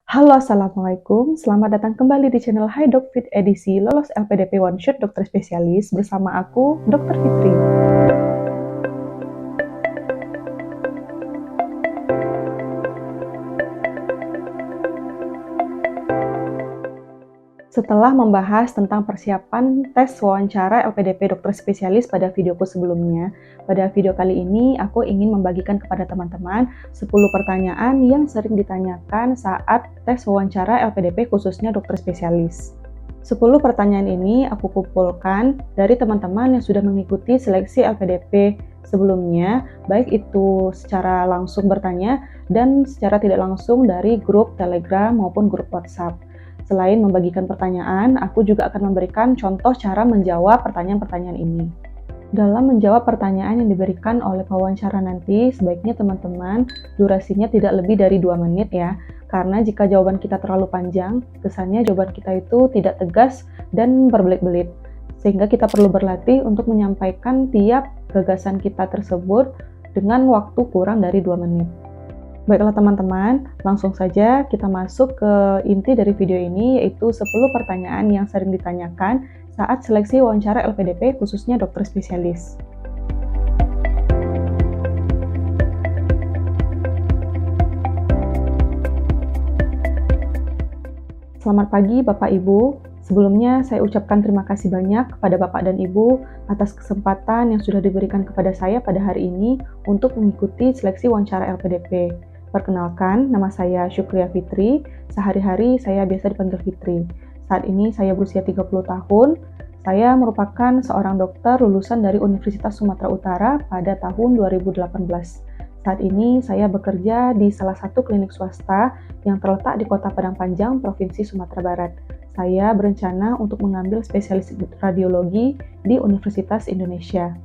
Halo, Assalamualaikum. Selamat datang kembali di channel Hi Doc Fit edisi lolos LPDP One Shot Dokter Spesialis bersama aku, Dr. Fitri. Setelah membahas tentang persiapan tes wawancara LPDP Dokter Spesialis pada videoku sebelumnya, pada video kali ini aku ingin membagikan kepada teman-teman 10 pertanyaan yang sering ditanyakan saat tes wawancara LPDP khususnya dokter spesialis. 10 pertanyaan ini aku kumpulkan dari teman-teman yang sudah mengikuti seleksi LPDP sebelumnya, baik itu secara langsung bertanya dan secara tidak langsung dari grup Telegram maupun grup WhatsApp. Selain membagikan pertanyaan, aku juga akan memberikan contoh cara menjawab pertanyaan-pertanyaan ini. Dalam menjawab pertanyaan yang diberikan oleh pewawancara nanti, sebaiknya teman-teman durasinya tidak lebih dari 2 menit ya. Karena jika jawaban kita terlalu panjang, kesannya jawaban kita itu tidak tegas dan berbelit-belit. Sehingga kita perlu berlatih untuk menyampaikan tiap gagasan kita tersebut dengan waktu kurang dari 2 menit. Baiklah teman-teman, langsung saja kita masuk ke inti dari video ini, yaitu 10 pertanyaan yang sering ditanyakan saat seleksi wawancara LPDP khususnya dokter spesialis. Selamat pagi Bapak Ibu. Sebelumnya saya ucapkan terima kasih banyak kepada Bapak dan Ibu atas kesempatan yang sudah diberikan kepada saya pada hari ini untuk mengikuti seleksi wawancara LPDP. Perkenalkan, nama saya Syukria Fitri. Sehari-hari saya biasa dipanggil Fitri. Saat ini saya berusia 30 tahun. Saya merupakan seorang dokter lulusan dari Universitas Sumatera Utara pada tahun 2018. Saat ini saya bekerja di salah satu klinik swasta yang terletak di Kota Padang Panjang, Provinsi Sumatera Barat. Saya berencana untuk mengambil spesialis radiologi di Universitas Indonesia.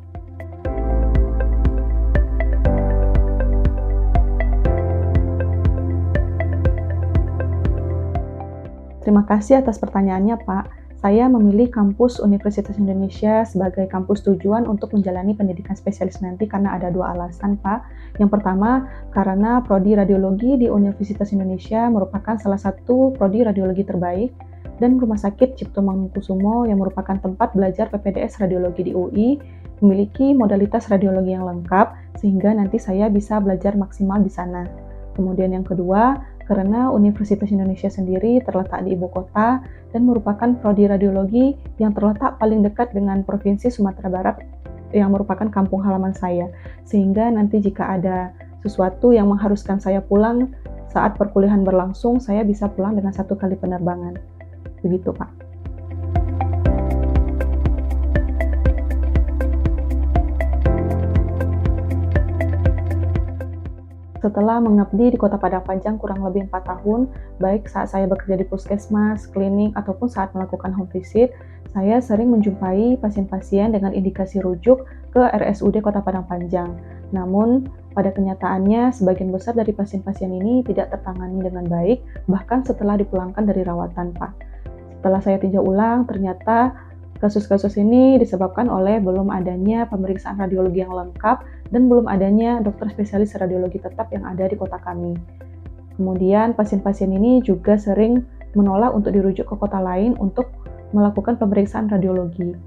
Terima kasih atas pertanyaannya, Pak. Saya memilih kampus Universitas Indonesia sebagai kampus tujuan untuk menjalani pendidikan spesialis nanti karena ada 2 alasan, Pak. Yang pertama, karena prodi radiologi di Universitas Indonesia merupakan salah satu prodi radiologi terbaik dan Rumah Sakit Cipto Mangunkusumo yang merupakan tempat belajar PPDS radiologi di UI memiliki modalitas radiologi yang lengkap sehingga nanti saya bisa belajar maksimal di sana. Kemudian yang kedua, karena Universitas Indonesia sendiri terletak di ibu kota dan merupakan prodi radiologi yang terletak paling dekat dengan Provinsi Sumatera Barat yang merupakan kampung halaman saya. Sehingga nanti jika ada sesuatu yang mengharuskan saya pulang saat perkuliahan berlangsung, saya bisa pulang dengan 1 kali penerbangan. Begitu, Pak. Setelah mengabdi di Kota Padang Panjang kurang lebih 4 tahun, baik saat saya bekerja di puskesmas, klinik, ataupun saat melakukan home visit, saya sering menjumpai pasien-pasien dengan indikasi rujuk ke RSUD Kota Padang Panjang. Namun, pada kenyataannya, sebagian besar dari pasien-pasien ini tidak tertangani dengan baik, bahkan setelah dipulangkan dari rawatan, Pak. Setelah saya tinjau ulang, ternyata kasus-kasus ini disebabkan oleh belum adanya pemeriksaan radiologi yang lengkap dan belum adanya dokter spesialis radiologi tetap yang ada di kota kami. Kemudian pasien-pasien ini juga sering menolak untuk dirujuk ke kota lain untuk melakukan pemeriksaan radiologi.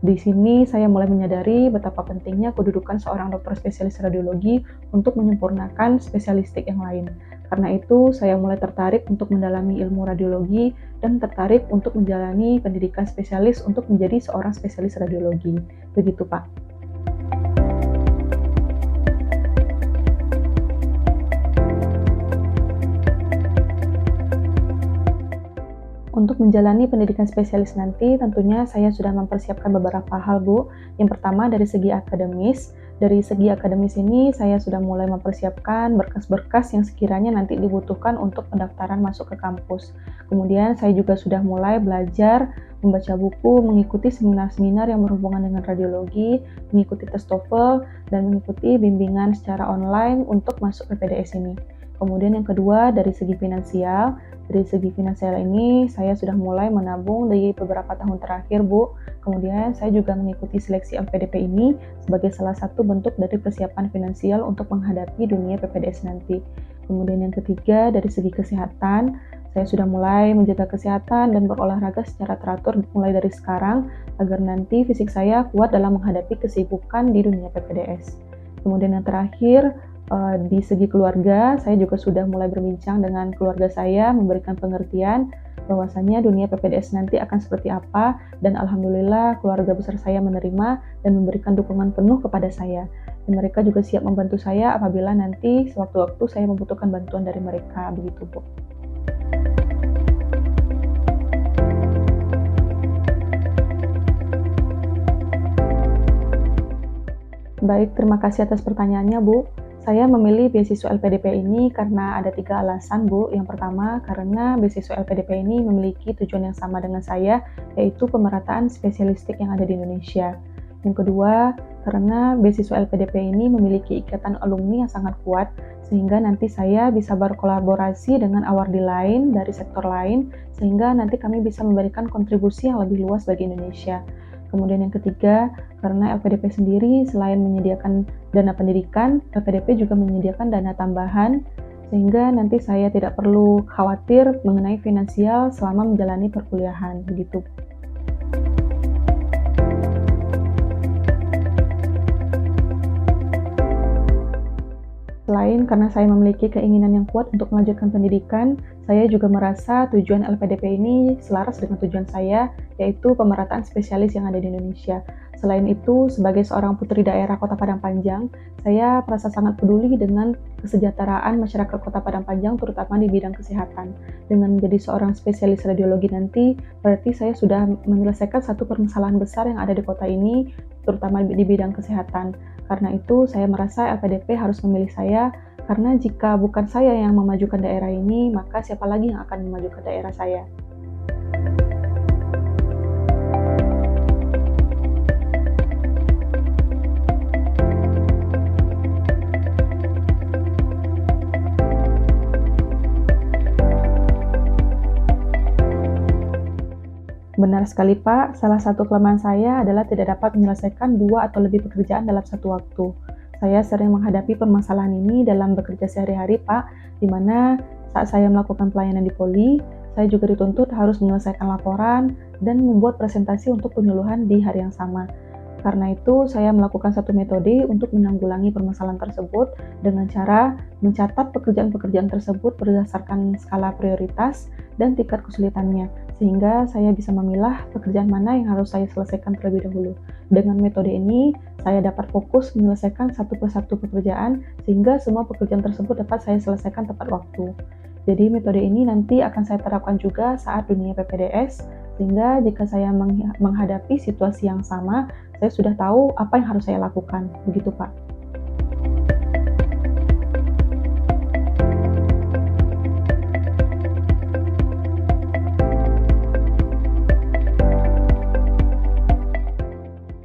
Di sini saya mulai menyadari betapa pentingnya kedudukan seorang dokter spesialis radiologi untuk menyempurnakan spesialistik yang lain. Karena itu, saya mulai tertarik untuk mendalami ilmu radiologi dan tertarik untuk menjalani pendidikan spesialis untuk menjadi seorang spesialis radiologi. Begitu, Pak. Untuk menjalani pendidikan spesialis nanti, tentunya saya sudah mempersiapkan beberapa hal, Bu. Yang pertama dari segi akademis. Dari segi akademis ini, saya sudah mulai mempersiapkan berkas-berkas yang sekiranya nanti dibutuhkan untuk pendaftaran masuk ke kampus. Kemudian, saya juga sudah mulai belajar, membaca buku, mengikuti seminar-seminar yang berhubungan dengan radiologi, mengikuti tes TOEFL, dan mengikuti bimbingan secara online untuk masuk PPDS ini. Kemudian yang kedua, dari segi finansial. Dari segi finansial ini, saya sudah mulai menabung di beberapa tahun terakhir, Bu. Kemudian, saya juga mengikuti seleksi LPDP ini sebagai salah satu bentuk dari persiapan finansial untuk menghadapi dunia PPDS nanti. Kemudian yang ketiga, dari segi kesehatan, Saya sudah mulai menjaga kesehatan dan berolahraga secara teratur mulai dari sekarang, agar nanti fisik saya kuat dalam menghadapi kesibukan di dunia PPDS. Kemudian yang terakhir, di segi keluarga, saya juga sudah mulai berbincang dengan keluarga saya, memberikan pengertian bahwasanya dunia PPDS nanti akan seperti apa, dan alhamdulillah keluarga besar saya menerima dan memberikan dukungan penuh kepada saya. Dan mereka juga siap membantu saya apabila nanti sewaktu-waktu saya membutuhkan bantuan dari mereka, begitu Bu. Baik, terima kasih atas pertanyaannya, Bu. Saya memilih beasiswa LPDP ini karena ada 3 alasan, Bu. Yang pertama, karena beasiswa LPDP ini memiliki tujuan yang sama dengan saya, yaitu pemerataan spesialistik yang ada di Indonesia. Yang kedua, karena beasiswa LPDP ini memiliki ikatan alumni yang sangat kuat, sehingga nanti saya bisa berkolaborasi dengan awardi lain dari sektor lain, sehingga nanti kami bisa memberikan kontribusi yang lebih luas bagi Indonesia. Kemudian yang ketiga, karena LPDP sendiri selain menyediakan dana pendidikan, LPDP juga menyediakan dana tambahan, sehingga nanti saya tidak perlu khawatir mengenai finansial selama menjalani perkuliahan, begitu. Selain karena saya memiliki keinginan yang kuat untuk melanjutkan pendidikan, saya juga merasa tujuan LPDP ini selaras dengan tujuan saya, yaitu pemerataan spesialis yang ada di Indonesia. Selain itu, sebagai seorang putri daerah Kota Padang Panjang, saya merasa sangat peduli dengan kesejahteraan masyarakat Kota Padang Panjang, terutama di bidang kesehatan. Dengan menjadi seorang spesialis radiologi nanti, berarti saya sudah menyelesaikan satu permasalahan besar yang ada di kota ini, terutama di bidang kesehatan. Karena itu, saya merasa LPDP harus memilih saya, karena jika bukan saya yang memajukan daerah ini, maka siapa lagi yang akan memajukan daerah saya? Benar sekali Pak, salah satu kelemahan saya adalah tidak dapat menyelesaikan 2 atau lebih pekerjaan dalam satu waktu. Saya sering menghadapi permasalahan ini dalam bekerja sehari-hari Pak, di mana saat saya melakukan pelayanan di Poli, saya juga dituntut harus menyelesaikan laporan dan membuat presentasi untuk penyuluhan di hari yang sama. Karena itu, saya melakukan satu metode untuk menanggulangi permasalahan tersebut dengan cara mencatat pekerjaan-pekerjaan tersebut berdasarkan skala prioritas dan tingkat kesulitannya, sehingga saya bisa memilah pekerjaan mana yang harus saya selesaikan terlebih dahulu. Dengan metode ini, saya dapat fokus menyelesaikan satu persatu pekerjaan, sehingga semua pekerjaan tersebut dapat saya selesaikan tepat waktu. Jadi metode ini nanti akan saya terapkan juga saat dunia PPDS, sehingga jika saya menghadapi situasi yang sama, saya sudah tahu apa yang harus saya lakukan. Begitu Pak.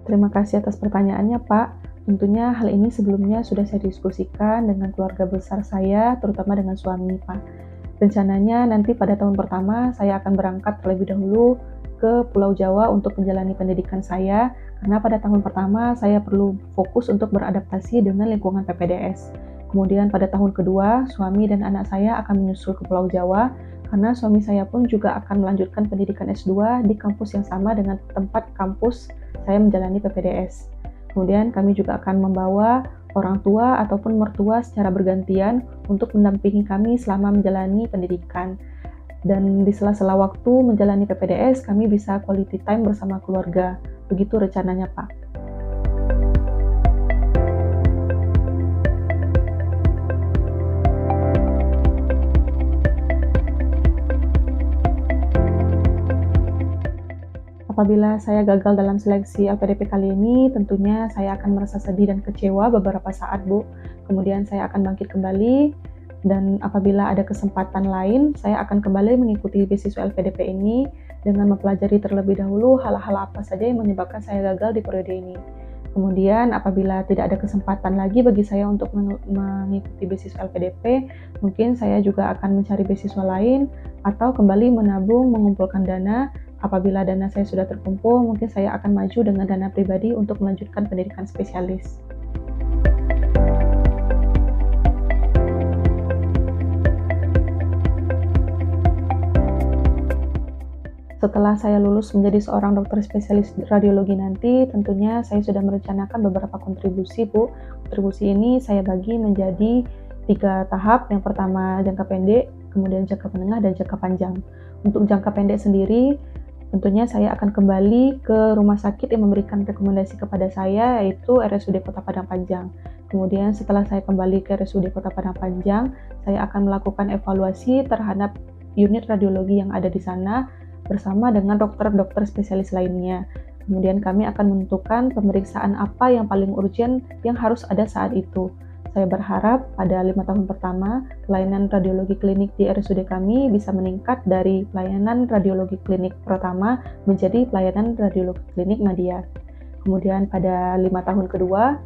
Terima kasih atas pertanyaannya Pak. Tentunya hal ini sebelumnya sudah saya diskusikan dengan keluarga besar saya, terutama dengan suami Pak. Rencananya nanti pada tahun pertama saya akan berangkat terlebih dahulu ke Pulau Jawa untuk menjalani pendidikan saya, karena pada tahun pertama saya perlu fokus untuk beradaptasi dengan lingkungan PPDS. Kemudian pada tahun kedua, suami dan anak saya akan menyusul ke Pulau Jawa, karena suami saya pun juga akan melanjutkan pendidikan S2 di kampus yang sama dengan tempat kampus saya menjalani PPDS. Kemudian kami juga akan membawa orang tua ataupun mertua secara bergantian untuk mendampingi kami selama menjalani pendidikan. Dan di sela-sela waktu menjalani PPDS, kami bisa quality time bersama keluarga. Begitu rencananya, Pak. Apabila saya gagal dalam seleksi LPDP kali ini, tentunya saya akan merasa sedih dan kecewa beberapa saat, Bu. Kemudian saya akan bangkit kembali, dan apabila ada kesempatan lain, saya akan kembali mengikuti beasiswa LPDP ini dengan mempelajari terlebih dahulu hal-hal apa saja yang menyebabkan saya gagal di periode ini. Kemudian apabila tidak ada kesempatan lagi bagi saya untuk mengikuti beasiswa LPDP, mungkin saya juga akan mencari beasiswa lain atau kembali menabung mengumpulkan dana. Apabila dana saya sudah terkumpul, mungkin saya akan maju dengan dana pribadi untuk melanjutkan pendidikan spesialis. Setelah saya lulus menjadi seorang dokter spesialis radiologi nanti, tentunya saya sudah merencanakan beberapa kontribusi, Bu. Kontribusi ini saya bagi menjadi 3 tahap. Yang pertama jangka pendek, kemudian jangka menengah, dan jangka panjang. Untuk jangka pendek sendiri, tentunya saya akan kembali ke rumah sakit yang memberikan rekomendasi kepada saya, yaitu RSUD Kota Padang Panjang. Kemudian setelah saya kembali ke RSUD Kota Padang Panjang, saya akan melakukan evaluasi terhadap unit radiologi yang ada di sana, bersama dengan dokter-dokter spesialis lainnya. Kemudian kami akan menentukan pemeriksaan apa yang paling urgent yang harus ada saat itu. Saya berharap pada 5 tahun pertama, pelayanan radiologi klinik di RSUD kami bisa meningkat dari pelayanan radiologi klinik pertama menjadi pelayanan radiologi klinik Nadia. Kemudian pada 5 tahun kedua,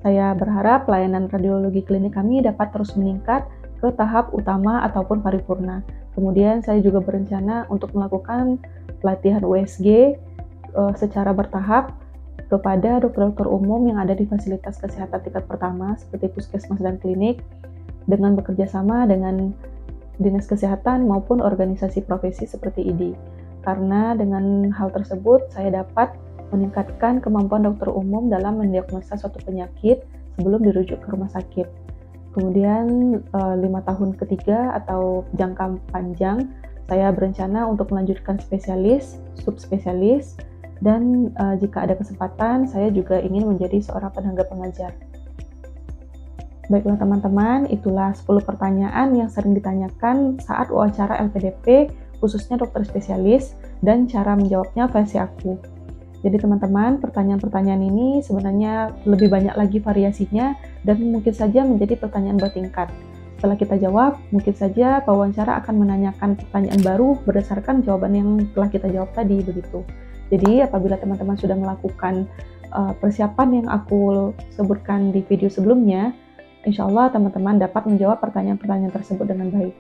saya berharap pelayanan radiologi klinik kami dapat terus meningkat ke tahap utama ataupun paripurna. Kemudian saya juga berencana untuk melakukan pelatihan USG secara bertahap kepada dokter-dokter umum yang ada di fasilitas kesehatan tingkat pertama seperti puskesmas dan klinik, dengan bekerja sama dengan dinas kesehatan maupun organisasi profesi seperti IDI. Karena dengan hal tersebut saya dapat meningkatkan kemampuan dokter umum dalam mendiagnosa suatu penyakit sebelum dirujuk ke rumah sakit. Kemudian 5 tahun ketiga atau jangka panjang, saya berencana untuk melanjutkan spesialis, subspesialis, dan jika ada kesempatan, saya juga ingin menjadi seorang tenaga pengajar. Baiklah teman-teman, itulah 10 pertanyaan yang sering ditanyakan saat wawancara LPDP, khususnya dokter spesialis, dan cara menjawabnya versi aku. Jadi teman-teman, pertanyaan-pertanyaan ini sebenarnya lebih banyak lagi variasinya dan mungkin saja menjadi pertanyaan bertingkat. Setelah kita jawab, mungkin saja pewawancara akan menanyakan pertanyaan baru berdasarkan jawaban yang telah kita jawab tadi, begitu. Jadi apabila teman-teman sudah melakukan persiapan yang aku sebutkan di video sebelumnya, insya Allah teman-teman dapat menjawab pertanyaan-pertanyaan tersebut dengan baik.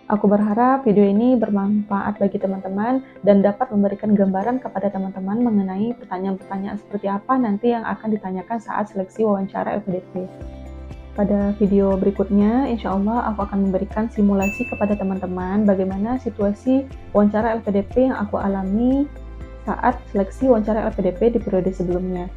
Aku berharap video ini bermanfaat bagi teman-teman dan dapat memberikan gambaran kepada teman-teman mengenai pertanyaan-pertanyaan seperti apa nanti yang akan ditanyakan saat seleksi wawancara LPDP. Pada video berikutnya, insya Allah aku akan memberikan simulasi kepada teman-teman bagaimana situasi wawancara LPDP yang aku alami saat seleksi wawancara LPDP di periode sebelumnya.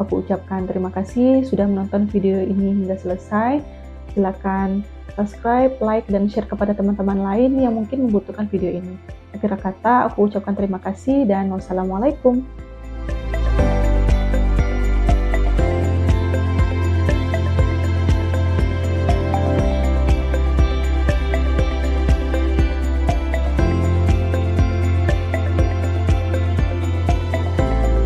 Aku ucapkan terima kasih sudah menonton video ini hingga selesai. Silakan subscribe, like, dan share kepada teman-teman lain yang mungkin membutuhkan video ini. Akhir kata, aku ucapkan terima kasih dan wassalamualaikum.